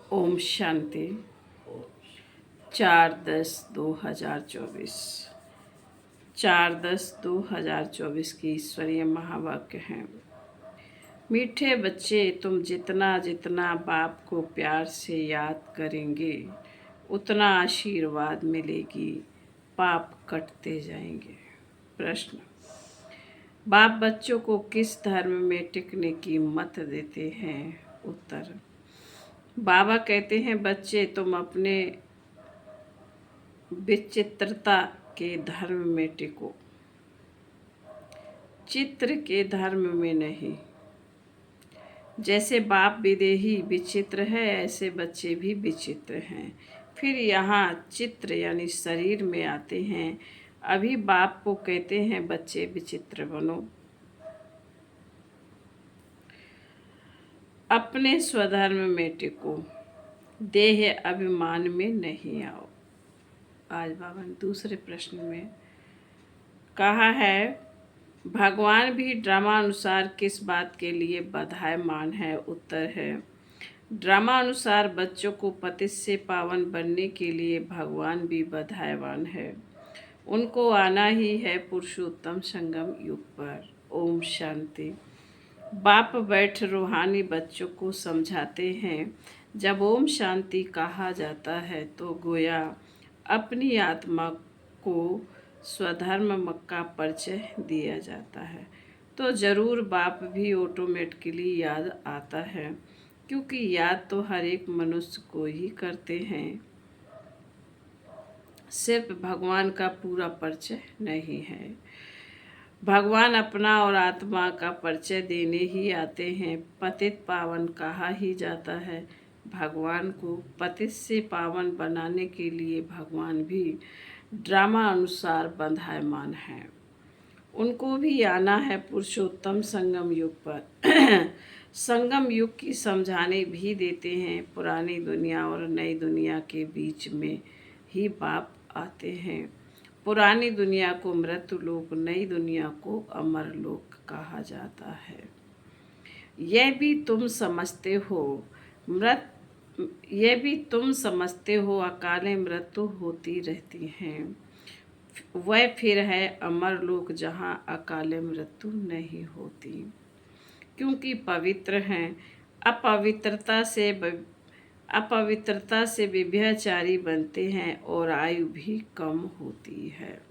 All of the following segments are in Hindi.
ओम शांति। 4/10/2024 4/10/2024 की ईश्वरीय महावाक्य है। मीठे बच्चे, तुम जितना जितना बाप को प्यार से याद करेंगे उतना आशीर्वाद मिलेगी, पाप कटते जाएंगे। प्रश्न: बाप बच्चों को किस धर्म में टिकने की मत देते हैं? उत्तर: बाबा कहते हैं, बच्चे तुम अपने विचित्रता के धर्म में टिको, चित्र के धर्म में नहीं। जैसे बाप विदेही विचित्र है, ऐसे बच्चे भी विचित्र हैं। फिर यहाँ चित्र यानी शरीर में आते हैं। अभी बाप को कहते हैं, बच्चे विचित्र बनो, अपने स्वधर्म में टिको, देह अभिमान में नहीं आओ। आज बाबा ने दूसरे प्रश्न में कहा है, भगवान भी ड्रामानुसार किस बात के लिए बधायमान है? उत्तर है, ड्रामानुसार बच्चों को पतित से पावन बनने के लिए भगवान भी बधायमान है। उनको आना ही है पुरुषोत्तम संगम युग पर। ओम शांति। बाप बैठ रूहानी बच्चों को समझाते हैं। जब ओम शांति कहा जाता है तो गोया अपनी आत्मा को स्वधर्म का परिचय दिया जाता है। तो ज़रूर बाप भी ऑटोमेटिकली याद आता है, क्योंकि याद तो हर एक मनुष्य को ही करते हैं। सिर्फ भगवान का पूरा परिचय नहीं है। भगवान अपना और आत्मा का परिचय देने ही आते हैं। पतित पावन कहा ही जाता है। भगवान को पतित से पावन बनाने के लिए भगवान भी ड्रामा अनुसार बंधायमान है। उनको भी आना है पुरुषोत्तम संगम युग पर। संगम युग की समझाने भी देते हैं। पुरानी दुनिया और नई दुनिया के बीच में ही बाप आते हैं। पुरानी दुनिया को मृत्यु लोक, नई दुनिया को अमर लोक कहा जाता है। यह भी तुम समझते हो अकाले मृत्यु होती रहती हैं। वह फिर है अमर लोक, जहाँ अकाले मृत्यु नहीं होती, क्योंकि पवित्र हैं। अपवित्रता से व्यभिचारी बनते हैं और आयु भी कम होती है,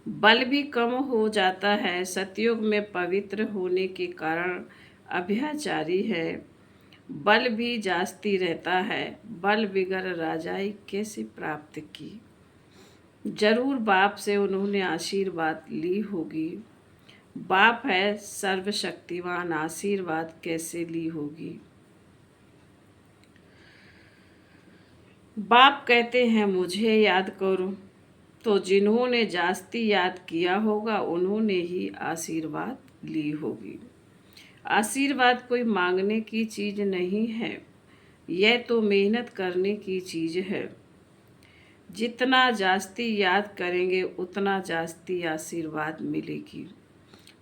बल भी कम हो जाता है। सतयुग में पवित्र होने के कारण अभ्याचारी है, बल भी जास्ती रहता है। बल बिगर राजाई कैसे प्राप्त की? जरूर बाप से उन्होंने आशीर्वाद ली होगी। बाप है सर्वशक्तिवान, आशीर्वाद कैसे ली होगी? बाप कहते हैं, मुझे याद करो। तो जिन्होंने जास्ती याद किया होगा उन्होंने ही आशीर्वाद ली होगी। आशीर्वाद कोई मांगने की चीज़ नहीं है, यह तो मेहनत करने की चीज़ है। जितना जास्ती याद करेंगे उतना जास्ती आशीर्वाद मिलेगी,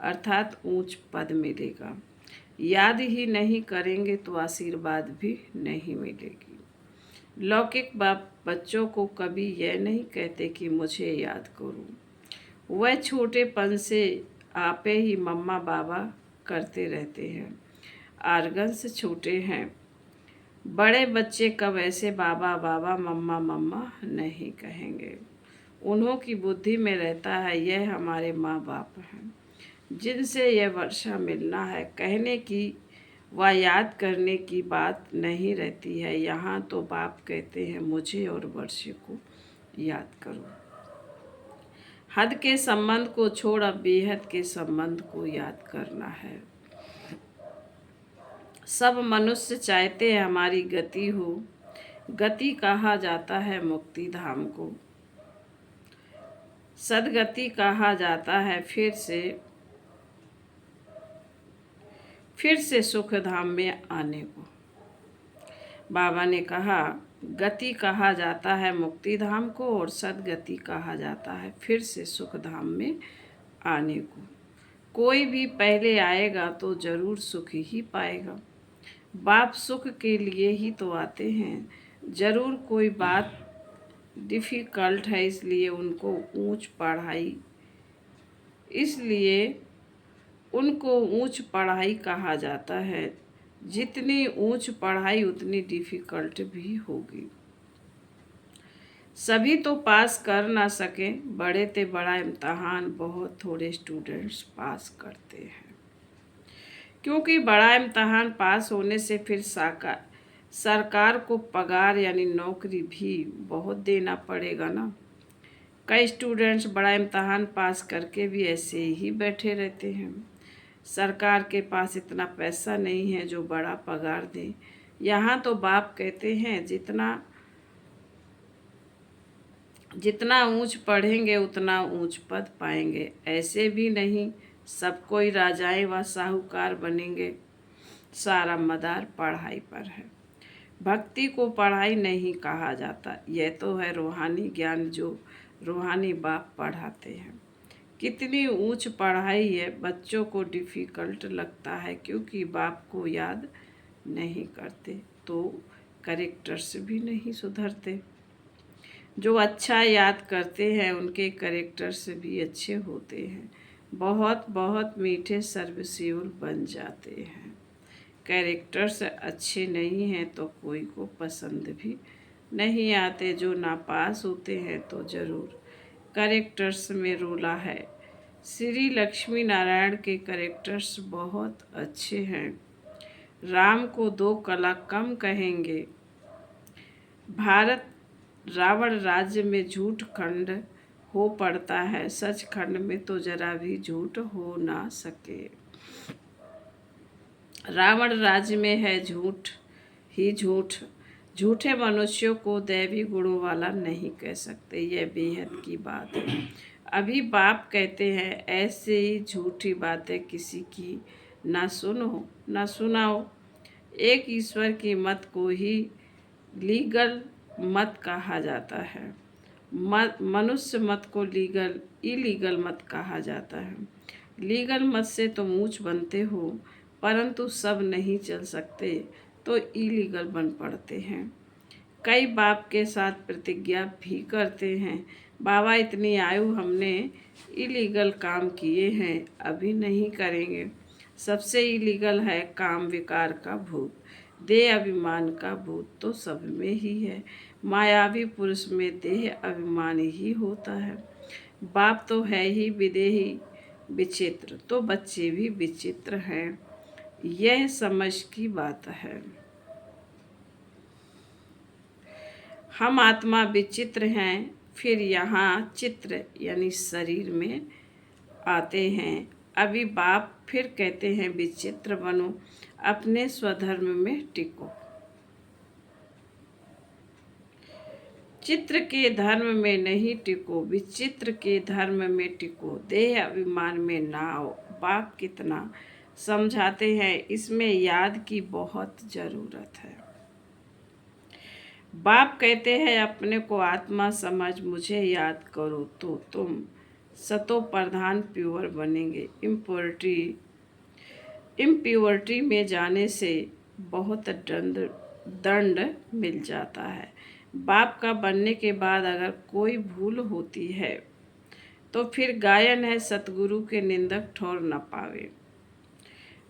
अर्थात ऊंच पद मिलेगा। याद ही नहीं करेंगे तो आशीर्वाद भी नहीं मिलेगी। लौकिक बाप बच्चों को कभी यह नहीं कहते कि मुझे याद करो। वह छोटेपन से आपे ही मम्मा बाबा करते रहते हैं। आर्गन से छोटे हैं। बड़े बच्चे कब ऐसे बाबा बाबा मम्मा मम्मा नहीं कहेंगे। उन्हों की बुद्धि में रहता है, यह हमारे माँ बाप हैं जिनसे यह वर्षा मिलना है। कहने की व याद करने की बात नहीं रहती है। यहाँ तो बाप कहते हैं, मुझे और वर्षे को याद करो। हद के संबंध को छोड़ अब बेहद के संबंध को याद करना है। सब मनुष्य चाहते हैं हमारी गति हो। गति कहा जाता है मुक्ति धाम को, सदगति कहा जाता है फिर से सुख धाम में आने को। बाबा ने कहा, गति कहा जाता है मुक्ति धाम को और सदगति कहा जाता है फिर से सुख धाम में आने को। कोई भी पहले आएगा तो जरूर सुख ही पाएगा। बाप सुख के लिए ही तो आते हैं। जरूर कोई बात डिफ़िकल्ट है, इसलिए उनको ऊंच पढ़ाई कहा जाता है। जितनी ऊंच पढ़ाई उतनी डिफ़िकल्ट भी होगी। सभी तो पास कर ना सके, बड़े ते बड़ा इम्तहान बहुत थोड़े स्टूडेंट्स पास करते हैं। क्योंकि बड़ा इम्तहान पास होने से फिर सरकार को पगार यानी नौकरी भी बहुत देना पड़ेगा ना। कई स्टूडेंट्स बड़ा इम्तहान पास करके भी ऐसे ही बैठे रहते हैं। सरकार के पास इतना पैसा नहीं है जो बड़ा पगार दे। यहाँ तो बाप कहते हैं जितना ऊंच पढ़ेंगे उतना ऊंच पद पाएंगे। ऐसे भी नहीं सब कोई राजाएं व साहूकार बनेंगे। सारा मदार पढ़ाई पर है। भक्ति को पढ़ाई नहीं कहा जाता। यह तो है रूहानी ज्ञान जो रूहानी बाप पढ़ाते हैं। कितनी ऊंच पढ़ाई है, बच्चों को डिफ़िकल्ट लगता है क्योंकि बाप को याद नहीं करते तो करेक्टर्स भी नहीं सुधरते। जो अच्छा याद करते हैं उनके करेक्टर्स भी अच्छे होते हैं। बहुत बहुत मीठे सर्वसील बन जाते हैं। कैरेक्टर्स अच्छे नहीं हैं तो कोई को पसंद भी नहीं आते। जो नापास होते हैं तो ज़रूर कैरेक्टर्स में रोला है। श्री लक्ष्मी नारायण के कैरेक्टर्स बहुत अच्छे हैं। राम को 2 कला कम कहेंगे। भारत रावण राज्य में झूठ खंड हो पड़ता है, सच खंड में तो जरा भी झूठ हो ना सके। रावण राज्य में है झूठ ही झूठ। झूठे मनुष्यों को दैवी गुणों वाला नहीं कह सकते, यह बेहद की बात है। अभी बाप कहते हैं ऐसे ही झूठी बातें किसी की ना सुनो ना सुनाओ। एक ईश्वर की मत को ही लीगल मत कहा जाता है। मनुष्य मत को इलीगल मत कहा जाता है। लीगल मत से तुम ऊंच बनते हो, परंतु सब नहीं चल सकते तो इलीगल बन पड़ते हैं। कई बाप के साथ प्रतिज्ञा भी करते हैं, बाबा इतनी आयु हमने इलीगल काम किए हैं, अभी नहीं करेंगे। सबसे इलीगल है काम विकार का भूत। देह अभिमान का भूत तो सब में ही है। मायावी पुरुष में देह अभिमान ही होता है। बाप तो है ही विदेही विचित्र, तो बच्चे भी विचित्र हैं। यह समझ की बात है। हम आत्मा विचित्र हैं, फिर यहाँ चित्र यानी शरीर में आते हैं। अभी बाप फिर कहते हैं विचित्र बनो, अपने स्वधर्म में टिको। चित्र के धर्म में नहीं टिको, विचित्र के धर्म में टिको। देह अभिमान में ना आओ। बाप कितना समझाते हैं, इसमें याद की बहुत ज़रूरत है। बाप कहते हैं अपने को आत्मा समझ मुझे याद करो तो तुम सतो प्रधान प्योर बनेंगे। इम्प्योरिटी में जाने से बहुत दंड मिल जाता है। बाप का बनने के बाद अगर कोई भूल होती है तो फिर गायन है सतगुरु के निंदक ठोर न पावे।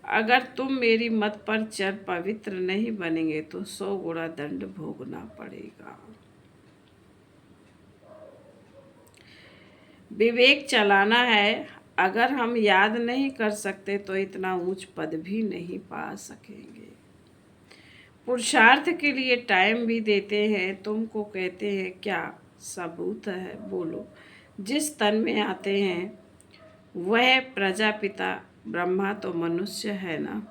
अगर तुम मेरी मत पर चल पवित्र नहीं बनेंगे तो 100 गुना दंड भोगना पड़ेगा। विवेक चलाना है। अगर हम याद नहीं कर सकते तो इतना ऊंच पद भी नहीं पा सकेंगे। पुरुषार्थ के लिए टाइम भी देते हैं। तुमको कहते हैं क्या सबूत है, बोलो। जिस तन में आते हैं वह प्रजापिता ब्रह्मा तो मनुष्य है ना।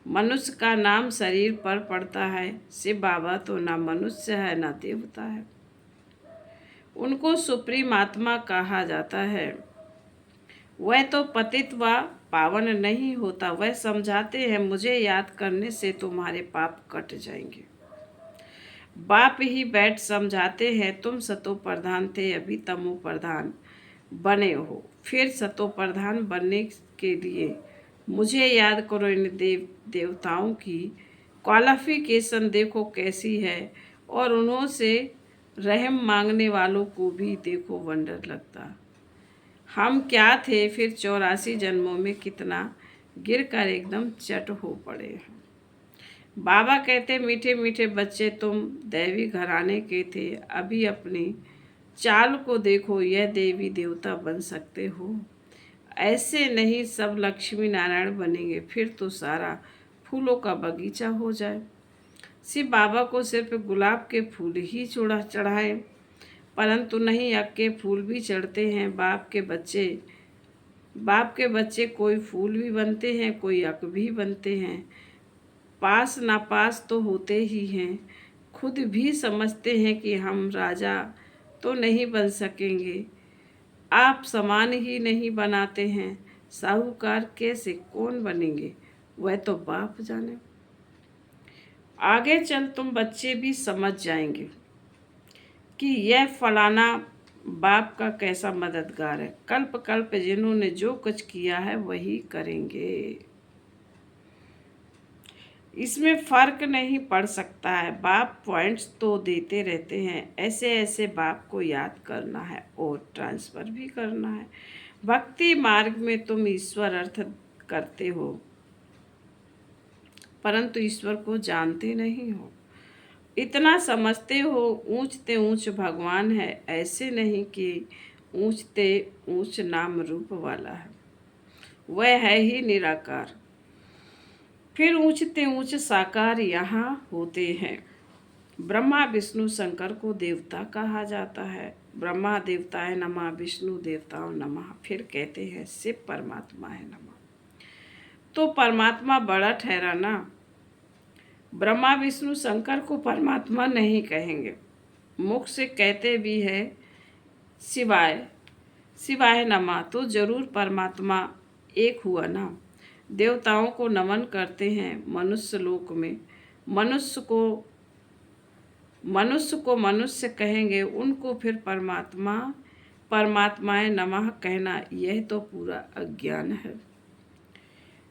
मनुष्य का नाम शरीर पर पड़ता है। शिव बाबा तो ना मनुष्य है ना देवता है। उनको सुप्रीम आत्मा कहा जाता है। वह तो पतित व पावन नहीं होता। वह समझाते हैं मुझे याद करने से तुम्हारे पाप कट जाएंगे। बाप ही बैठ समझाते हैं तुम सतो प्रधान थे, अभी तमो प्रधान बने हो। फिर सतो प्रधान बनने के लिए मुझे याद करो इन देवताओं की क्वालिफिकेशन देखो कैसी है, और उन्हों से रहम मांगने वालों को भी देखो वंडर लगता। हम क्या थे फिर 84 जन्मों में, कितना गिर कर एकदम चट हो पड़े हैं। बाबा कहते मीठे मीठे बच्चे तुम दैवी घराने के थे, अभी अपनी चाल को देखो, यह देवी देवता बन सकते हो। ऐसे नहीं सब लक्ष्मी नारायण बनेंगे, फिर तो सारा फूलों का बगीचा हो जाए। शिव बाबा को सिर्फ गुलाब के फूल ही चढ़ाए, परंतु नहीं, अक के फूल भी चढ़ते हैं। बाप के बच्चे कोई फूल भी बनते हैं, कोई अक भी बनते हैं। पास नापास तो होते ही हैं। खुद भी समझते हैं कि हम राजा तो नहीं बन सकेंगे, आप समान ही नहीं बनाते हैं। साहूकार कैसे कौन बनेंगे, वह तो बाप जाने। आगे चल तुम बच्चे भी समझ जाएंगे कि यह फलाना बाप का कैसा मददगार है। कल्प कल्प जिन्होंने जो कुछ किया है वही करेंगे, इसमें फर्क नहीं पड़ सकता है। बाप पॉइंट्स तो देते रहते हैं, ऐसे ऐसे बाप को याद करना है और ट्रांसफ़र भी करना है। भक्ति मार्ग में तुम ईश्वर अर्थ करते हो, परंतु ईश्वर को जानते नहीं हो। इतना समझते हो ऊंचते ऊंच भगवान है, ऐसे नहीं कि ऊंचते ऊंच नाम रूप वाला है, वह है ही निराकार। फिर ऊंचते ऊंच साकार यहाँ होते हैं। ब्रह्मा विष्णु शंकर को देवता कहा जाता है। ब्रह्मा देवताय नमः, विष्णु देवताओं नमः। फिर कहते हैं शिव परमात्मा है नमः। तो परमात्मा बड़ा ठहरा ना। ब्रह्मा विष्णु शंकर को परमात्मा नहीं कहेंगे, मुख से कहते भी है शिवाय शिवाय नमः, तो जरूर परमात्मा एक हुआ ना। देवताओं को नमन करते हैं मनुष्य लोक में, मनुष्य को मनुष्य कहेंगे, उनको फिर परमात्माए नमः कहना, यह तो पूरा अज्ञान है।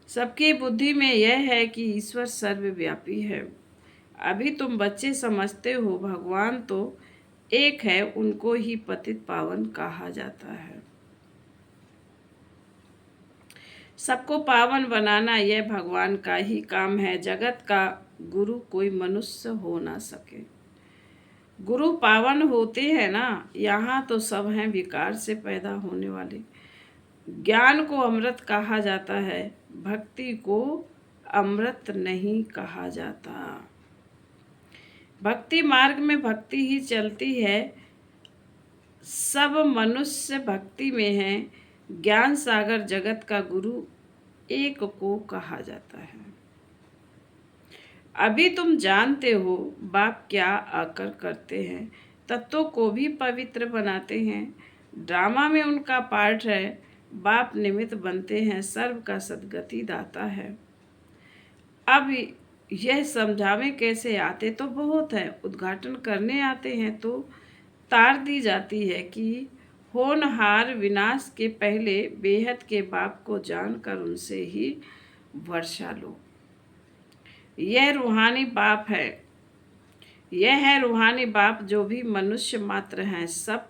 सबकी बुद्धि में यह है कि ईश्वर सर्वव्यापी है। अभी तुम बच्चे समझते हो भगवान तो एक है, उनको ही पतित पावन कहा जाता है। सबको पावन बनाना यह भगवान का ही काम है। जगत का गुरु कोई मनुष्य हो ना सके। गुरु पावन होते हैं ना, यहाँ तो सब हैं विकार से पैदा होने वाले। ज्ञान को अमृत कहा जाता है, भक्ति को अमृत नहीं कहा जाता। भक्ति मार्ग में भक्ति ही चलती है, सब मनुष्य भक्ति में हैं। ज्ञान सागर जगत का गुरु एक को कहा जाता है। अभी तुम जानते हो बाप क्या आकर करते हैं, तत्वों को भी पवित्र बनाते हैं। ड्रामा में उनका पार्ट है, बाप निमित्त बनते हैं, सर्व का सद्गति दाता है। अब यह समझावे कैसे, आते तो बहुत है, उद्घाटन करने आते हैं तो तार दी जाती है कि होनहार विनाश के पहले बेहद के बाप को जानकर उनसे ही वर्षा लो। यह रूहानी बाप है, यह है रूहानी बाप जो भी मनुष्य मात्र हैं, सब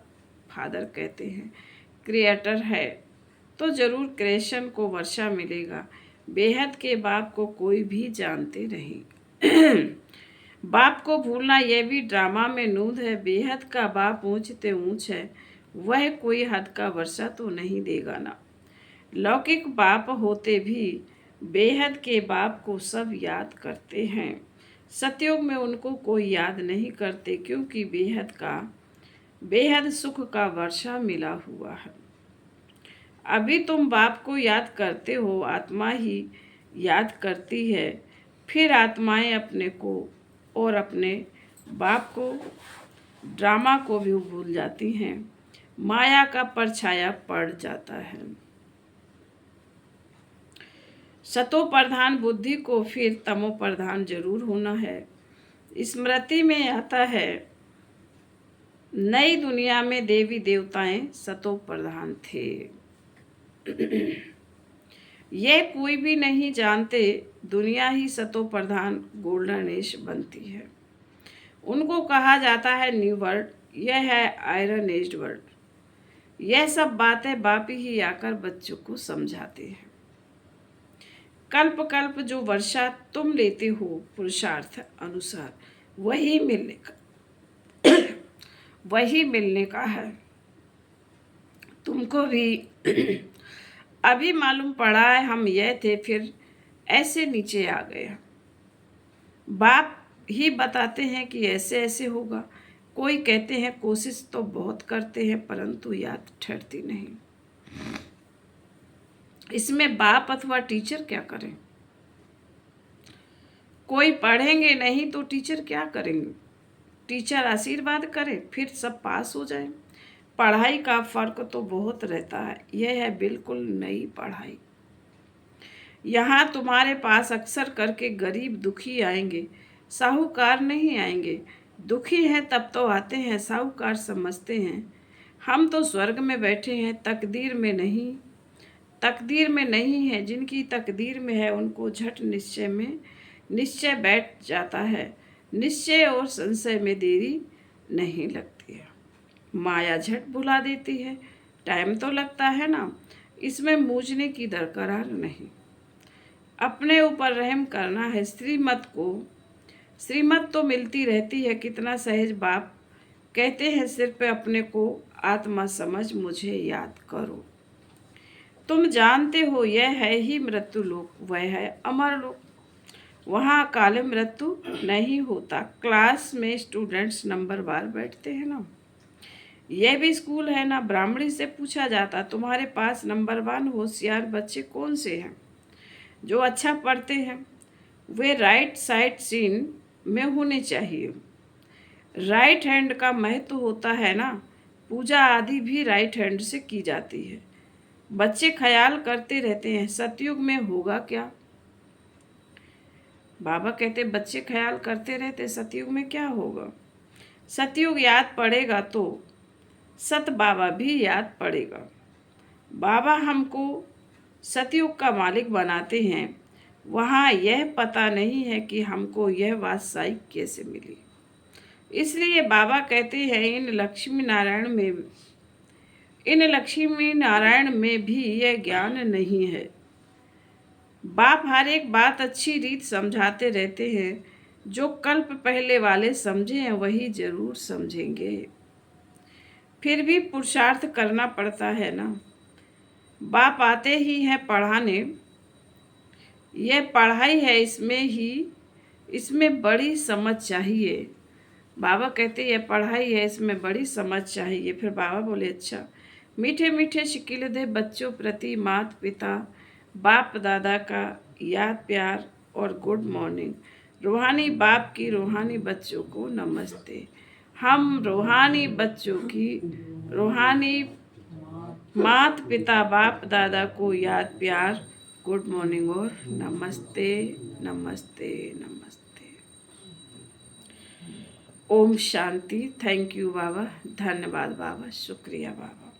फादर कहते हैं। क्रिएटर है तो जरूर क्रिएशन को वर्षा मिलेगा। बेहद के बाप को कोई भी जानते नहीं। बाप को भूलना यह भी ड्रामा में नूद है। बेहद का बाप ऊंचते ऊंच है, वह कोई हद का वर्षा तो नहीं देगा ना। लौकिक बाप होते भी बेहद के बाप को सब याद करते हैं। सतयुग में उनको कोई याद नहीं करते, क्योंकि बेहद सुख का वर्षा मिला हुआ है। अभी तुम बाप को याद करते हो, आत्मा ही याद करती है। फिर आत्माएं अपने को और अपने बाप को, ड्रामा को भी भूल जाती हैं। माया का परछाया पड़ जाता है। सतो प्रधान बुद्धि को फिर तमो प्रधान जरूर होना है। स्मृति में आता है नई दुनिया में देवी देवताएं सतो प्रधान थे। ये कोई भी नहीं जानते, दुनिया ही सतो प्रधान गोल्डन एज बनती है। उनको कहा जाता है न्यू वर्ल्ड, यह है आयरन एज वर्ल्ड। यह सब बातें बाप ही आकर बच्चों को समझाते हैं। कल्प कल्प जो वर्षा तुम लेते हो पुरुषार्थ अनुसार, वही मिलने का वही मिलने का है। तुमको भी अभी मालूम पड़ा है, हम यह थे फिर ऐसे नीचे आ गए। बाप ही बताते हैं कि ऐसे ऐसे होगा। कोई कहते हैं कोशिश तो बहुत करते हैं परंतु याद ठहरती नहीं। इसमें बाप अथवा टीचर क्या करें? कोई पढ़ेंगे नहीं तो टीचर क्या करेंगे? टीचर आशीर्वाद करे फिर सब पास हो जाए। पढ़ाई का फर्क तो बहुत रहता है। यह है बिल्कुल नई पढ़ाई। यहाँ तुम्हारे पास अक्सर करके गरीब दुखी आएंगे, साहूकार नहीं आएंगे। दुखी हैं तब तो आते हैं, साहूकार समझते हैं हम तो स्वर्ग में बैठे हैं, तकदीर में नहीं। तकदीर में नहीं है, जिनकी तकदीर में है उनको झट निश्चय बैठ जाता है। निश्चय और संशय में देरी नहीं लगती है। माया झट भुला देती है। टाइम तो लगता है ना, इसमें मूझने की दरकार नहीं। अपने ऊपर रहम करना है। श्रीमत तो मिलती रहती है, कितना सहज बाप कहते हैं सिर पे अपने को, आत्मा समझ मुझे याद करो। तुम जानते हो यह है ही मृत्यु लोक, वह है अमर लोक। वहाँ काले मृत्यु नहीं होता। क्लास में स्टूडेंट्स नंबर बार बैठते हैं ना। यह भी स्कूल है ना। ब्राह्मणी से पूछा जाता तुम्हारे पास नंबर 1 होशियार बच्चे कौन से हैं? जो अच्छा पढ़ते हैं। वे राइट साइड सीन में होने चाहिए। राइट हैंड का महत्व होता है ना। पूजा आदि भी राइट हैंड से की जाती है। बच्चे ख्याल करते रहते हैं सतयुग में होगा क्या। बाबा कहते बच्चे ख्याल करते रहते सतयुग में क्या होगा। सतयुग याद पड़ेगा तो सत बाबा भी याद पड़ेगा। बाबा हमको सतयुग का मालिक बनाते हैं। वहाँ यह पता नहीं है कि हमको यह वात्सायिक कैसे मिली। इसलिए बाबा कहते हैं इन लक्ष्मी नारायण में भी यह ज्ञान नहीं है। बाप हर एक बात अच्छी रीत समझाते रहते हैं। जो कल्प पहले वाले समझे हैं वही जरूर समझेंगे। फिर भी पुरुषार्थ करना पड़ता है ना। बाप आते ही हैं पढ़ाने। यह पढ़ाई है, इसमें बड़ी समझ चाहिए। बाबा कहते यह पढ़ाई है, इसमें बड़ी समझ चाहिए। फिर बाबा बोले अच्छा, मीठे मीठे शिकिल दे बच्चों प्रति माता पिता बाप दादा का याद प्यार और गुड मॉर्निंग। रूहानी बाप की रूहानी बच्चों को नमस्ते। हम रूहानी बच्चों की रूहानी माता पिता बाप दादा को याद प्यार गुड मॉर्निंग और नमस्ते नमस्ते नमस्ते। ओम शांति। थैंक यू बाबा, धन्यवाद बाबा, शुक्रिया बाबा।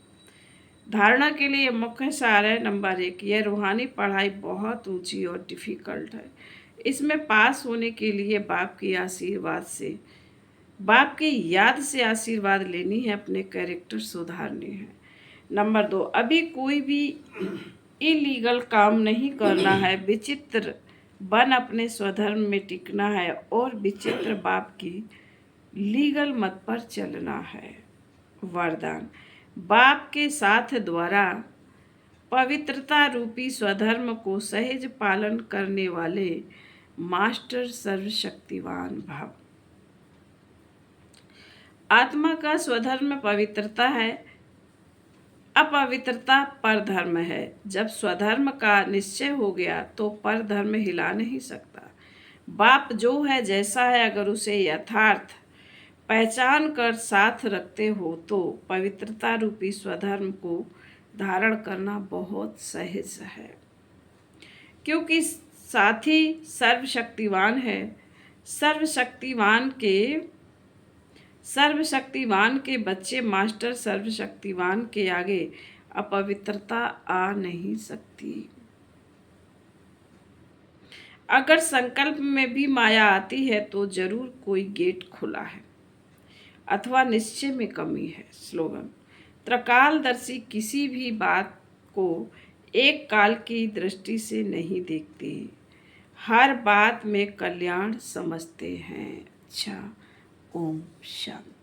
धारणा के लिए मुख्य सार है नंबर 1, यह रूहानी पढ़ाई बहुत ऊंची और डिफ़िकल्ट है। इसमें पास होने के लिए बाप की याद से आशीर्वाद लेनी है, अपने कैरेक्टर सुधारने हैं। नंबर 2, अभी कोई भी इलीगल काम नहीं करना है। विचित्र बन अपने स्वधर्म में टिकना है और विचित्र बाप की लीगल मत पर चलना है। वरदान, बाप के साथ द्वारा पवित्रता रूपी स्वधर्म को सहज पालन करने वाले मास्टर सर्वशक्तिवान भाव। आत्मा का स्वधर्म पवित्रता है, अपवित्रता परधर्म है। जब स्वधर्म का निश्चय हो गया तो परधर्म हिला नहीं सकता। बाप जो है जैसा है, अगर उसे यथार्थ पहचान कर साथ रखते हो तो पवित्रता रूपी स्वधर्म को धारण करना बहुत सहज है, क्योंकि साथी सर्वशक्तिवान है। सर्वशक्तिवान के बच्चे मास्टर सर्वशक्तिवान के आगे अपवित्रता आ नहीं सकती। अगर संकल्प में भी माया आती है तो जरूर कोई गेट खुला है अथवा निश्चय में कमी है। स्लोगन: त्रिकालदर्शी किसी भी बात को एक काल की दृष्टि से नहीं देखते, हर बात में कल्याण समझते हैं। अच्छा, ओम शांति।